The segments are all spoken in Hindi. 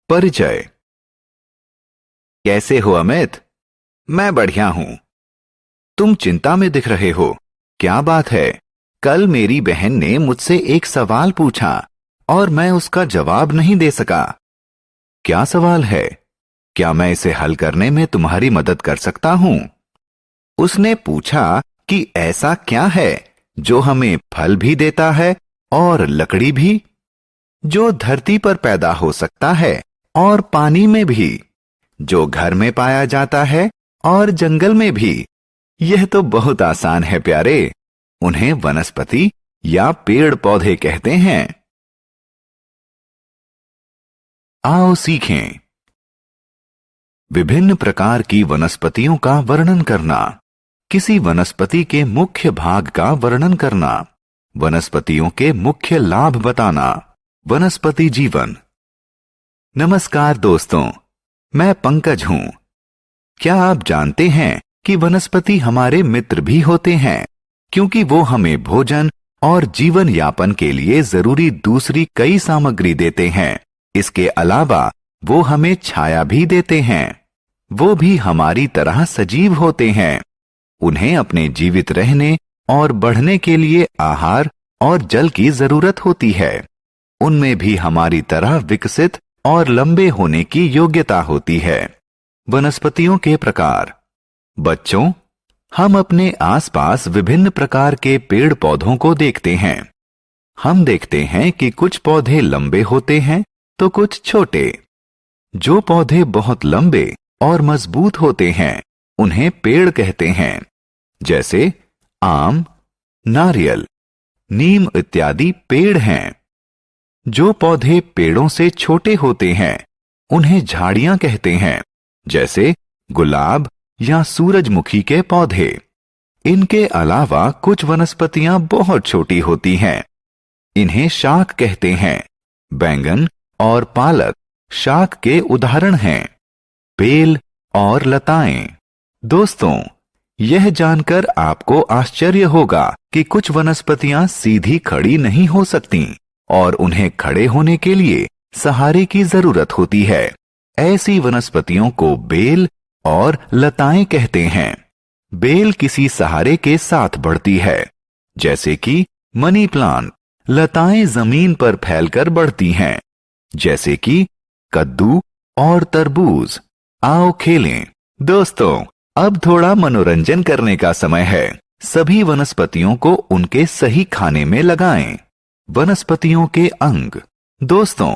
परिचय। कैसे हो अमित? मैं बढ़िया हूं। तुम चिंता में दिख रहे हो, क्या बात है? कल मेरी बहन ने मुझसे एक सवाल पूछा और मैं उसका जवाब नहीं दे सका। क्या सवाल है? क्या मैं इसे हल करने में तुम्हारी मदद कर सकता हूं? उसने पूछा कि ऐसा क्या है जो हमें फल भी देता है और लकड़ी भी, जो धरती पर पैदा हो सकता है और पानी में भी, जो घर में पाया जाता है और जंगल में भी। यह तो बहुत आसान है प्यारे। उन्हें वनस्पति या पेड़ पौधे कहते हैं। आओ सीखें। विभिन्न प्रकार की वनस्पतियों का वर्णन करना। किसी वनस्पति के मुख्य भाग का वर्णन करना। वनस्पतियों के मुख्य लाभ बताना। वनस्पति जीवन। नमस्कार दोस्तों, मैं पंकज हूं। क्या आप जानते हैं कि वनस्पति हमारे मित्र भी होते हैं, क्योंकि वो हमें भोजन और जीवन यापन के लिए जरूरी दूसरी कई सामग्री देते हैं। इसके अलावा वो हमें छाया भी देते हैं। वो भी हमारी तरह सजीव होते हैं। उन्हें अपने जीवित रहने और बढ़ने के लिए आहार और जल की जरूरत होती है। उनमें भी हमारी तरह विकसित और लंबे होने की योग्यता होती है। वनस्पतियों के प्रकार। बच्चों, हम अपने आसपास विभिन्न प्रकार के पेड़ पौधों को देखते हैं। हम देखते हैं कि कुछ पौधे लंबे होते हैं तो कुछ छोटे। जो पौधे बहुत लंबे और मजबूत होते हैं उन्हें पेड़ कहते हैं, जैसे आम, नारियल, नीम इत्यादि पेड़ हैं। जो पौधे पेड़ों से छोटे होते हैं उन्हें झाड़ियां कहते हैं, जैसे गुलाब या सूरजमुखी के पौधे। इनके अलावा कुछ वनस्पतियां बहुत छोटी होती हैं। इन्हें शाक कहते हैं। बैंगन और पालक शाक के उदाहरण हैं। बेल और लताएं। दोस्तों, यह जानकर आपको आश्चर्य होगा कि कुछ वनस्पतियां सीधी खड़ी नहीं हो सकती और उन्हें खड़े होने के लिए सहारे की जरूरत होती है। ऐसी वनस्पतियों को बेल और लताएं कहते हैं। बेल किसी सहारे के साथ बढ़ती है, जैसे कि मनी प्लांट। लताएं जमीन पर फैलकर बढ़ती हैं, जैसे कि कद्दू और तरबूज। आओ खेलें। दोस्तों, अब थोड़ा मनोरंजन करने का समय है। सभी वनस्पतियों को उनके सही खाने में लगाएं। वनस्पतियों के अंग। दोस्तों,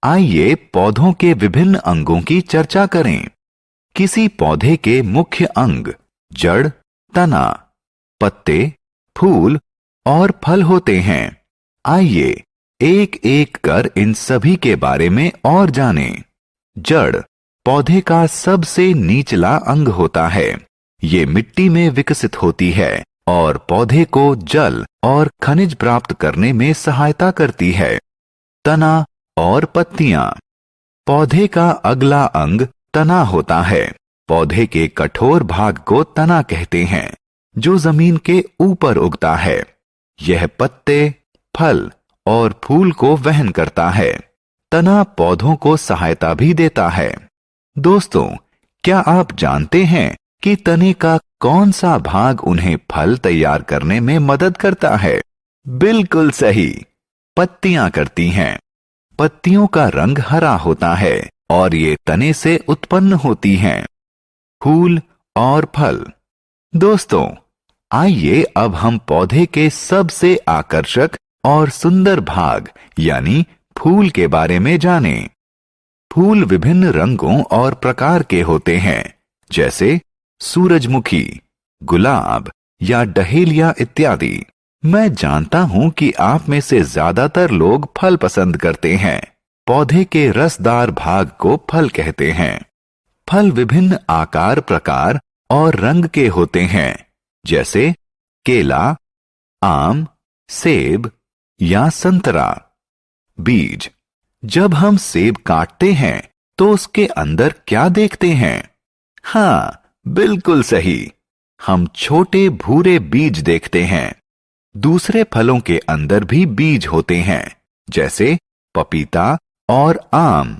आइए पौधों के विभिन्न अंगों की चर्चा करें। किसी पौधे के मुख्य अंग जड़, तना, पत्ते, फूल और फल होते हैं। आइए एक एक कर इन सभी के बारे में और जानें। जड़ पौधे का सबसे निचला अंग होता है। ये मिट्टी में विकसित होती है और पौधे को जल और खनिज प्राप्त करने में सहायता करती है। तना और पत्तियां। पौधे का अगला अंग तना होता है। पौधे के कठोर भाग को तना कहते हैं, जो जमीन के ऊपर उगता है। यह पत्ते, फल और फूल को वहन करता है। तना पौधों को सहायता भी देता है। दोस्तों, क्या आप जानते हैं कि तने का कौन सा भाग उन्हें फल तैयार करने में मदद करता है? बिल्कुल सही, पत्तियां करती हैं। पत्तियों का रंग हरा होता है और ये तने से उत्पन्न होती हैं। फूल और फल। दोस्तों, आइए अब हम पौधे के सबसे आकर्षक और सुंदर भाग यानी फूल के बारे में जानें। फूल विभिन्न रंगों और प्रकार के होते हैं, जैसे सूरजमुखी, गुलाब या डहेलिया इत्यादि। मैं जानता हूं कि आप में से ज्यादातर लोग फल पसंद करते हैं। पौधे के रसदार भाग को फल कहते हैं। फल विभिन्न आकार, प्रकार और रंग के होते हैं, जैसे केला, आम, सेब या संतरा। बीज। जब हम सेब काटते हैं तो उसके अंदर क्या देखते हैं? हाँ, बिल्कुल सही, हम छोटे भूरे बीज देखते हैं। दूसरे फलों के अंदर भी बीज होते हैं, जैसे पपीता और आम।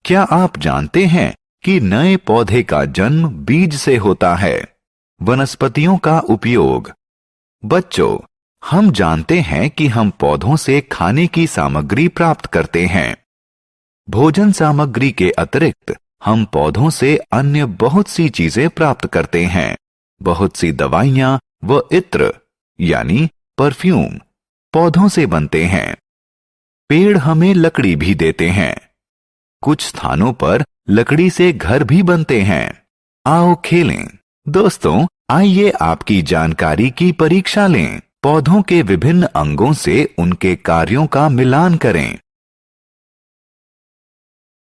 क्या आप जानते हैं कि नए पौधे का जन्म बीज से होता है? वनस्पतियों का उपयोग। बच्चों, हम जानते हैं कि हम पौधों से खाने की सामग्री प्राप्त करते हैं। भोजन सामग्री के अतिरिक्त हम पौधों से अन्य बहुत सी चीजें प्राप्त करते हैं। बहुत सी दवाइयां व इत्र यानी परफ्यूम पौधों से बनते हैं। पेड़ हमें लकड़ी भी देते हैं। कुछ स्थानों पर लकड़ी से घर भी बनते हैं। आओ खेलें। दोस्तों, आइए आपकी जानकारी की परीक्षा लें। पौधों के विभिन्न अंगों से उनके कार्यों का मिलान करें।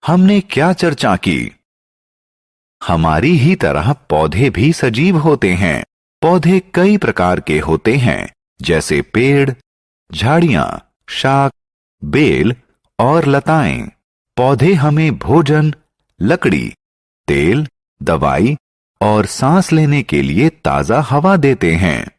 हमने क्या चर्चा की? हमारी ही तरह पौधे भी सजीव होते हैं। पौधे कई प्रकार के होते हैं, जैसे पेड़, झाड़ियां, शाक, बेल और लताएं। पौधे हमें भोजन, लकड़ी, तेल, दवाई और सांस लेने के लिए ताजा हवा देते हैं।